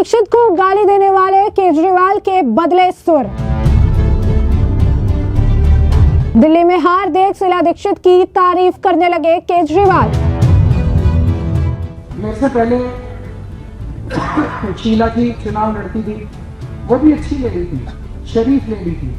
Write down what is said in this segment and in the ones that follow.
दीक्षित को गाली देने वाले केजरीवाल के बदले सुर। दिल्ली में हार देख शीला दीक्षित की तारीफ करने लगे केजरीवाल। मेरे से पहले शीला जी चुनाव लड़ती थी, वो भी अच्छी लेडी थी, शरीफ लेडी थी,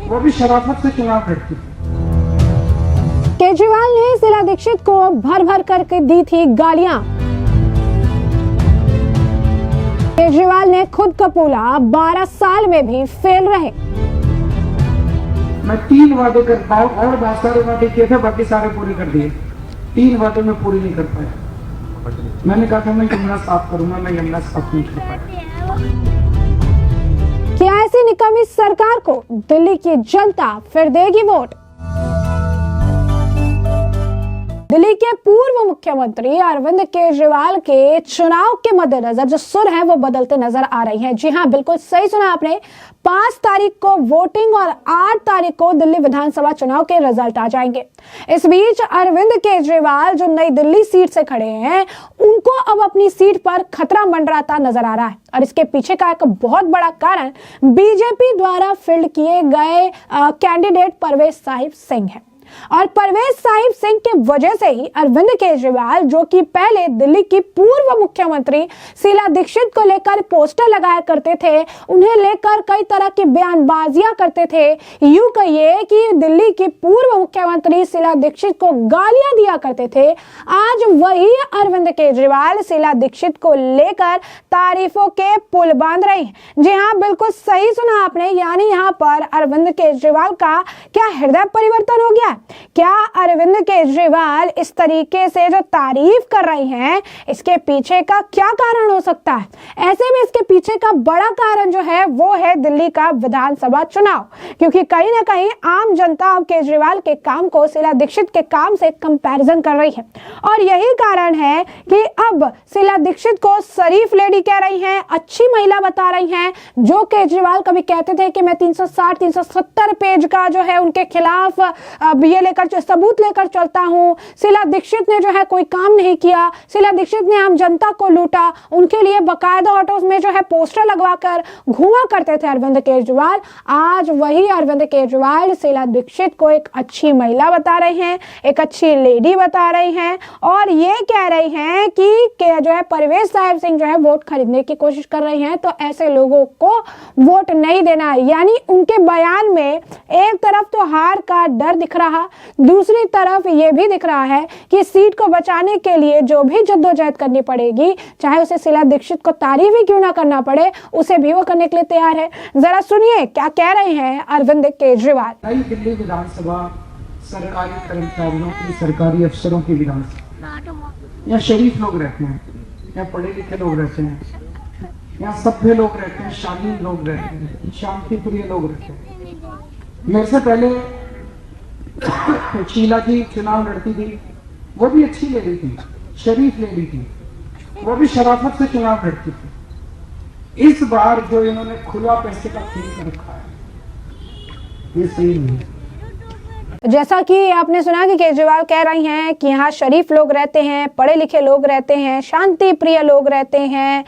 वो भी शराफत से चुनाव लड़ती थी। केजरीवाल ने शीला दीक्षित को भर भर करके दी थी गालियां। केजरीवाल ने खुद कपूला 12 साल में भी फेल रहे। मैं 3 वादे करता हूँ और बहुत सारे वादे किए थे, बाकी सारे पूरे कर दिए। 3 वादे में पूरी नहीं कर पाया। मैंने कहा था मैं यमुना साफ करूंगा, मैं यमुना साफ नहीं कर पाया। क्या ऐसी निकम्मी सरकार को दिल्ली की जनता फिर देगी वोट? दिल्ली के पूर्व मुख्यमंत्री अरविंद केजरीवाल के चुनाव के मद्देनजर जो सुर है वो बदलते नजर आ रही है। जी हाँ, बिल्कुल सही सुना आपने। 5 तारीख को वोटिंग और 8 तारीख को दिल्ली विधानसभा चुनाव के रिजल्ट आ जाएंगे। इस बीच अरविंद केजरीवाल जो नई दिल्ली सीट से खड़े हैं, उनको अब अपनी सीट पर खतरा मंडराता नजर आ रहा है और इसके पीछे का एक बहुत बड़ा कारण बीजेपी द्वारा फील्ड किए गए कैंडिडेट परवेज साहिब सिंह है। और परवेज साहिब सिंह के वजह से ही अरविंद केजरीवाल, जो कि पहले दिल्ली की पूर्व मुख्यमंत्री शीला दीक्षित को लेकर पोस्टर लगाया करते थे, उन्हें लेकर कई तरह की बयानबाजियां करते थे, यूं कहिए कि दिल्ली की पूर्व मुख्यमंत्री शीला दीक्षित को गालियां दिया करते थे, आज वही अरविंद केजरीवाल शीला दीक्षित को लेकर तारीफों के पुल बांध रहे हैं। जी हाँ, बिल्कुल सही सुना आपने। यानी यहाँ पर अरविंद केजरीवाल का क्या हृदय परिवर्तन हो गया? क्या अरविंद केजरीवाल इस तरीके से जो तारीफ कर रहे हैं, इसके पीछे का क्या कारण हो सकता है? ऐसे में इसके पीछे का बड़ा कारण जो है वो है दिल्ली का विधानसभा चुनाव, क्योंकि कहीं ना कहीं आम जनता अब केजरीवाल के काम को शीला दीक्षित के काम से कंपैरिजन कर रही है और यही कारण है कि अब शीला दीक्षित को शरीफ लेडी कह रही हैं, अच्छी महिला बता रही हैं। जो केजरीवाल कभी कहते थे कि मैं 360-370 पेज का जो है उनके खिलाफ ये लेकर सबूत लेकर चलता हूं, शीला दीक्षित ने जो है कोई काम नहीं किया, शीला दीक्षित ने आम जनता को लूटा, उनके लिए बकायदा ऑटोज में जो है पोस्टर लगवाकर घुमा करते थे अरविंद केजरीवाल। आज वही अरविंद केजरीवाल शीला दीक्षित को एक अच्छी महिला बता रहे हैं, एक अच्छी लेडी बता रहे हैं और ये कह रहे हैं कि जो है परवेज साहिब सिंह जो है वोट खरीदने की कोशिश कर रहे हैं, तो ऐसे लोगों को वोट नहीं देना है। यानी उनके बयान में एक तरफ तो हार का डर दिख रहा, दूसरी तरफ ये भी दिख रहा है कि सीट को बचाने के लिए जो भी जद्दोजहद करनी पड़ेगी, चाहे उसे शीला दीक्षित को तारीफ ही क्यों ना करना पड़े, उसे भी वो करने के लिए तैयार है। जरा सुनिए क्या कह रहे हैं अरविंद केजरीवाल। नई दिल्ली विधानसभा सरकारी कर्मचारियों की, सरकारी अफसरों की विधानसभा। यहाँ शरीफ लोग रहते हैं, यहाँ पढ़े लिखे लोग रहते हैं, यहाँ सभ्य लोग रहते हैं, शालीन लोग रहते हैं, शांति प्रिय लोग रहते हैं। मेरे से पहले शीला जी चुनाव लड़ती थी, वो भी अच्छी लेडी थी, शरीफ लेडी थी, वो भी शराफत से चुनाव लड़ती थी। इस बार जो इन्होंने खुला पैसे का खेल कर रखा है, ये सही नहीं है। जैसा कि आपने सुना कि केजरीवाल कह रही हैं कि यहाँ शरीफ लोग रहते हैं, पढ़े लिखे लोग रहते हैं, शांति प्रिय लोग रहते हैं।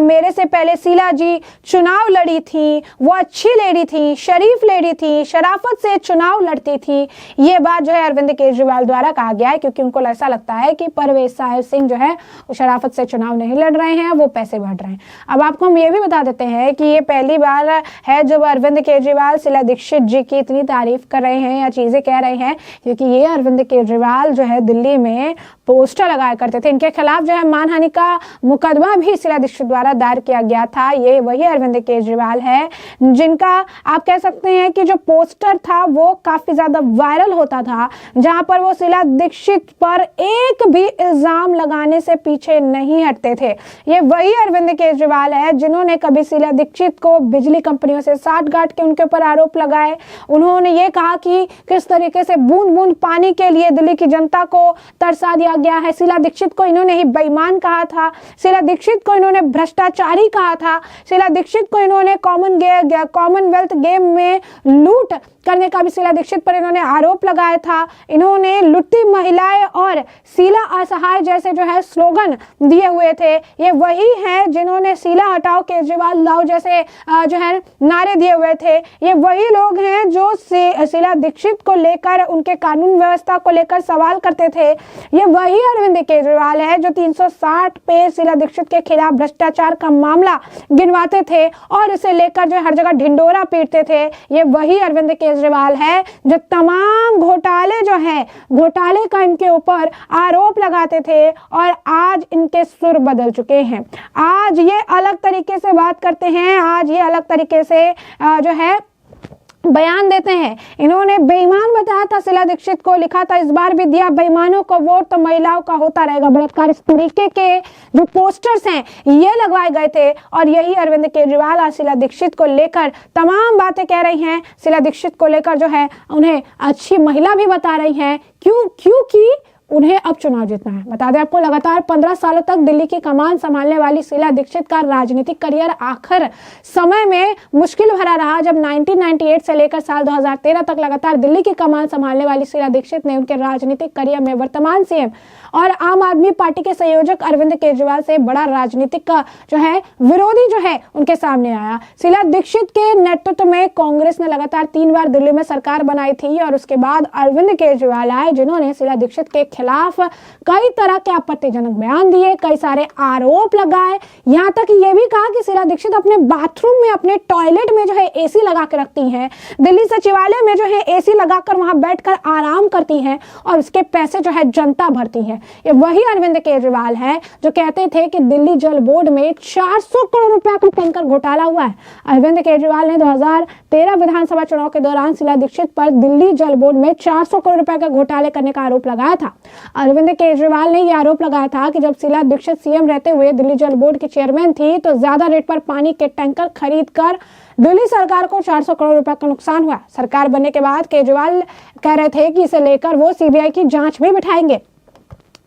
मेरे से पहले शीला जी चुनाव लड़ी थी, वो अच्छी लेडी थी, शरीफ लेडी थी, शराफत से चुनाव लड़ती थी। ये बात जो है अरविंद केजरीवाल द्वारा कहा गया है, क्योंकि उनको ऐसा लगता है कि परवेज साहिब सिंह जो है वो शराफत से चुनाव नहीं लड़ रहे हैं, वो पैसे बढ़ रहे हैं। अब आपको हम ये भी बता देते हैं कि ये पहली बार है जब अरविंद केजरीवाल शीला दीक्षित जी की इतनी तारीफ कर रहे हैं या चीजें कह रहे हैं, क्योंकि ये अरविंद केजरीवाल जो है दिल्ली में पोस्टर लगाया करते थे। इनके खिलाफ जो है मानहानि का मुकदमा भी शीला दीक्षित द्वारा दायर किया गया था। ये वही अरविंद केजरीवाल है जिनका आप कह सकते हैं कि जो पोस्टर था वो काफी ज्यादा वायरल होता था, जहां पर वो शीला दीक्षित पर एक भी इल्जाम लगाने से पीछे नहीं हटते थे। ये वही अरविंद केजरीवाल है जिन्होंने कभी शीला दीक्षित को बिजली कंपनियों से साठ-गांठ के उनके ऊपर आरोप लगाए। उन्होंने ये कहा कि किस तरीके से बूंद बूंद पानी के लिए दिल्ली की जनता को तरसा दिया गया है। शीला दीक्षित को इन्होंने ही बेईमान कहा था, शीला दीक्षित को इन्होंने भ्रष्टाचारी कहा था, शीला दीक्षित को इन्होंने कॉमनवेल्थ गेम में लूट करने का भी शीला दीक्षित पर इन्होंने आरोप लगाया था। इन्होंने लुट्टी महिलाएं और शीला असहाय जैसे जो है स्लोगन दिए हुए थे। ये वही हैं जिन्होंने शीला हटाओ केजरीवाल लाओ जैसे जो है नारे दिए हुए थे। ये वही लोग हैं जो शीला दीक्षित को लेकर, उनके कानून व्यवस्था को लेकर सवाल करते थे। ये वही अरविंद केजरीवाल है जो 360 पे शीला दीक्षित के खिलाफ भ्रष्टाचार का मामला गिनवाते थे और उसे लेकर जो हर जगह ढिंडोरा पीटते थे। ये वही अरविंद केजरीवाल है जो तमाम घोटाले का इनके ऊपर आरोप लगाते थे और आज इनके सुर बदल चुके हैं। आज ये अलग तरीके से बात करते हैं, आज ये अलग तरीके से जो है बयान देते हैं। इन्होंने बेईमान बताया था शीला दीक्षित को, लिखा था इस बार भी दिया बेईमानों को वोट तो महिलाओं का होता रहेगा बलात्कार। इस तरीके के जो पोस्टर्स हैं ये लगवाए गए थे और यही अरविंद केजरीवाल आज शीला दीक्षित को लेकर तमाम बातें कह रही हैं। शीला दीक्षित को लेकर जो है उन्हें अच्छी महिला भी बता रही हैं। क्योंकि उन्हें अब चुनाव जीतना है। बता दें आपको, लगातार 15 सालों तक दिल्ली की कमान संभालने वाली शीला दीक्षित का राजनीतिक करियर आखिर समय में मुश्किल भरा रहा। जब 1998 से लेकर साल 2013 तक लगातार दिल्ली की कमान संभालने वाली शीला दीक्षित ने उनके राजनीतिक करियर में वर्तमान सीएम और आम आदमी पार्टी के संयोजक अरविंद केजरीवाल से बड़ा राजनीतिक का जो है विरोधी जो है उनके सामने आया। शीला दीक्षित के नेतृत्व में कांग्रेस ने लगातार 3 बार दिल्ली में सरकार बनाई थी और उसके बाद अरविंद केजरीवाल आए जिन्होंने शीला दीक्षित के खिलाफ कई तरह के आपत्तिजनक बयान दिए, कई सारे आरोप लगाए, यहाँ तक ये भी कहा कि शीला दीक्षित अपने बाथरूम में, अपने टॉयलेट में जो है एसी लगा के रखती हैं, दिल्ली सचिवालय में जो है एसी लगाकर वहां बैठकर आराम करती हैं और उसके पैसे जो है जनता भरती है। ये वही अरविंद केजरीवाल है जो कहते थे कि दिल्ली जल बोर्ड में 400 करोड़ रुपए का टैंकर घोटाला हुआ है। अरविंद केजरीवाल ने 2013 विधानसभा चुनाव के दौरान शीला दीक्षित पर दिल्ली जल बोर्ड में 400 करोड़ रुपए का घोटाले करने का आरोप लगाया था। अरविंद केजरीवाल ने यह आरोप लगाया था कि जब शीला दीक्षित सीएम रहते हुए दिल्ली जल बोर्ड की चेयरमैन थी तो ज्यादा रेट पर पानी के टैंकर खरीदकर दिल्ली सरकार को 400 करोड़ रुपए का नुकसान हुआ। सरकार बनने के बाद केजरीवाल कह रहे थे कि इसे लेकर वो सीबीआई की जांच भी बिठाएंगे।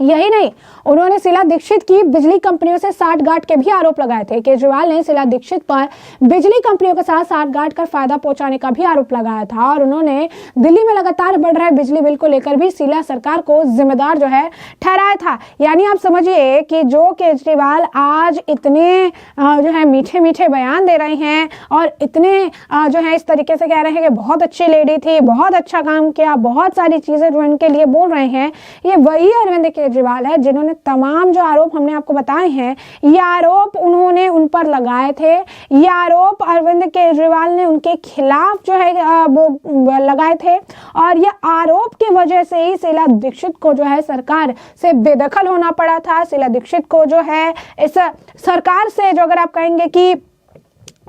यही नहीं, उन्होंने शीला दीक्षित की बिजली कंपनियों से साठगांठ के भी आरोप लगाए थे। केजरीवाल ने शीला दीक्षित पर बिजली कंपनियों के साथ साठगांठ कर फायदा पहुंचाने का भी आरोप लगाया था और उन्होंने दिल्ली में लगातार बढ़ रहे बिजली बिल को लेकर भी शीला सरकार को जिम्मेदार जो है ठहराया था। यानी आप समझिए कि जो केजरीवाल आज इतने जो है मीठे मीठे बयान दे रहे हैं और इतने जो है इस तरीके से कह रहे हैं कि बहुत अच्छी लेडी थी, बहुत अच्छा काम किया, बहुत सारी चीजें जो इनके लिए बोल रहे हैं, ये वही अरविंद केजरीवाल है जिन्होंने तमाम जो आरोप हमने आपको बताए हैं ये आरोप उन्होंने उन पर लगाए थे। ये आरोप अरविंद केजरीवाल ने उनके खिलाफ जो है वो लगाए थे और ये आरोप की वजह से ही शीला दीक्षित को जो है सरकार से बेदखल होना पड़ा था। शीला दीक्षित को जो है इस सरकार से जो अगर आप कहेंगे कि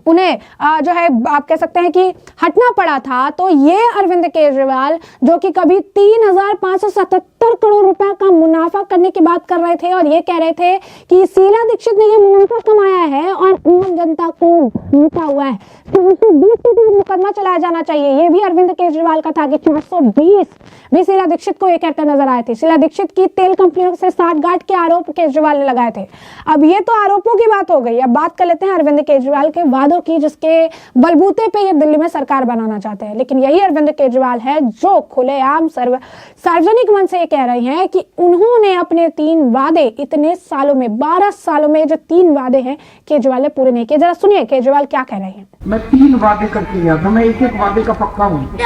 उन्हें जो है आप कह सकते हैं कि हटना पड़ा था, तो ये अरविंद केजरीवाल जो कि कभी 3,577 करोड़ रुपए का मुनाफा करने की बात कर रहे थे और ये कह रहे थे कि शीला दीक्षित ने ये मुनाफा कमाया है और आम जनता को लूटा हुआ है तो उसे 20 मुकदमा चलाया जाना चाहिए। ये भी अरविंद केजरीवाल का था कि 420 भी शीला दीक्षित को ये कहते नजर आए थे। शीला दीक्षित की तेल कंपनियों से साठगांठ के आरोप केजरीवाल ने लगाए थे। अब ये तो आरोपों की बात हो गई, अब बात कर लेते हैं अरविंद केजरीवाल के वादों की जिसके बलबूते पे ये दिल्ली में सरकार बनाना चाहते हैं। लेकिन यही अरविंद केजरीवाल है जो खुलेआम सार्वजनिक मन से ये कह रहे हैं कि उन्होंने अपने 3 वादे इतने सालों में 12 सालों में जो 3 वादे हैं केजरीवाल ने पूरे नहीं किए। जरा सुनिए केजरीवाल क्या कह रहे हैं। मैं 3 वादे करके गया था, मैं एक वादे का पक्का हूँ,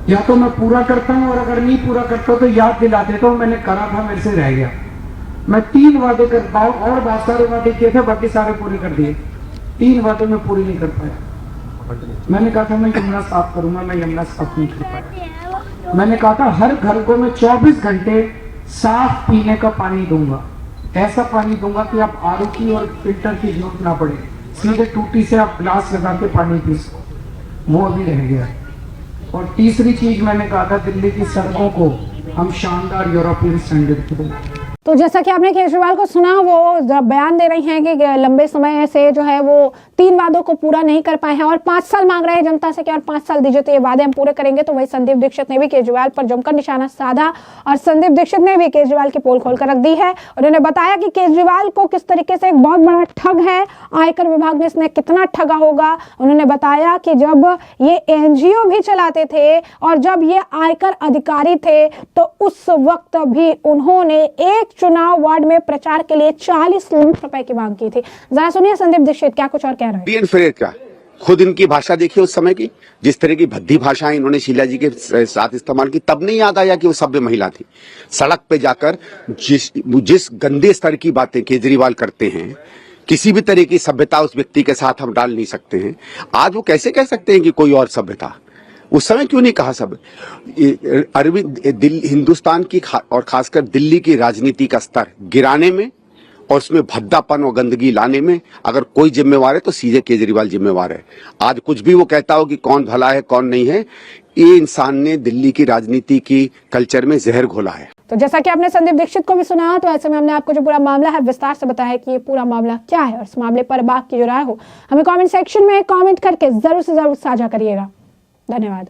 या तो मैं पूरा करता हूँ और अगर नहीं पूरा करता तो याद दिला देता हूँ मैंने करा था, मेरे से रह गया। मैं 3 वादे करता हूँ और बहुत सारे वादे किए थे, बाकी सारे पूरे कर दिए। 3 वादे में पूरी नहीं कर पाया। मैंने कहा था मैं यमुना साफ करूंगा, मैं यमुना साफ नहीं कर पाया। मैंने कहा था हर घर को मैं 24 घंटे साफ पीने का पानी दूंगा, ऐसा पानी दूंगा कि आप आरओ की और फिल्टर की जरूरत ना पड़े, सीधे टूटी से आप ग्लास लगा के पानी पी सको। वो अभी रह गया। और तीसरी चीज मैंने कहा था दिल्ली की सड़कों को हम शानदार यूरोपियन स्टैंडर्ड की देंगे। तो जैसा कि आपने केजरीवाल को सुना, वो बयान दे रही हैं कि लंबे समय से जो है वो 3 वादों को पूरा नहीं कर पाए हैं और 5 साल मांग रहे हैं जनता से कि और 5 साल दीजिए तो ये वादे हम पूरे करेंगे। तो वही संदीप दीक्षित ने भी केजरीवाल पर जमकर निशाना साधा और संदीप दीक्षित ने भी केजरीवाल की पोल खोलकर रख दी है। उन्होंने बताया कि केजरीवाल को किस तरीके से एक बहुत बड़ा ठग है, आयकर विभाग ने इसने कितना ठगा होगा। उन्होंने बताया कि जब ये एनजीओ भी चलाते थे और जब ये आयकर अधिकारी थे तो उस वक्त भी उन्होंने एक चुनाव वार्ड में प्रचार के लिए 40 लाख रुपए की मांग की थी। जरा सुनिए संदीप दीक्षित क्या कुछ और कह रहे हैं। फिर क्या खुद इनकी भाषा देखिए उस समय की, जिस तरह की भद्दी भाषाएं इन्होंने शीला जी के साथ इस्तेमाल की, तब नहीं याद आया कि वो सभ्य महिला थी। सड़क पे जाकर जिस गंदे स्तर की बातें केजरीवाल करते हैं, किसी भी तरह की सभ्यता उस व्यक्ति के साथ हम डाल नहीं सकते हैं। आज वो कैसे कह सकते हैं कि कोई और सभ्यता? उस समय क्यों नहीं कहा? सब अरविंद हिंदुस्तान की और खासकर दिल्ली की राजनीति का स्तर गिराने में और उसमें भद्दापन और गंदगी लाने में अगर कोई जिम्मेवार है तो सीधे केजरीवाल जिम्मेवार है। आज कुछ भी वो कहता हो कि कौन भला है कौन नहीं है, ये इंसान ने दिल्ली की राजनीति की कल्चर में जहर घोला है। तो जैसा कि आपने संदीप दीक्षित को भी सुना, तो ऐसे में हमने आपको जो पूरा मामला है विस्तार से बताया कि ये पूरा मामला क्या है और इस मामले पर बाकी जो राय हो हमें कमेंट सेक्शन में कमेंट करके जरूर से जरूर साझा करिएगा। धन्यवाद।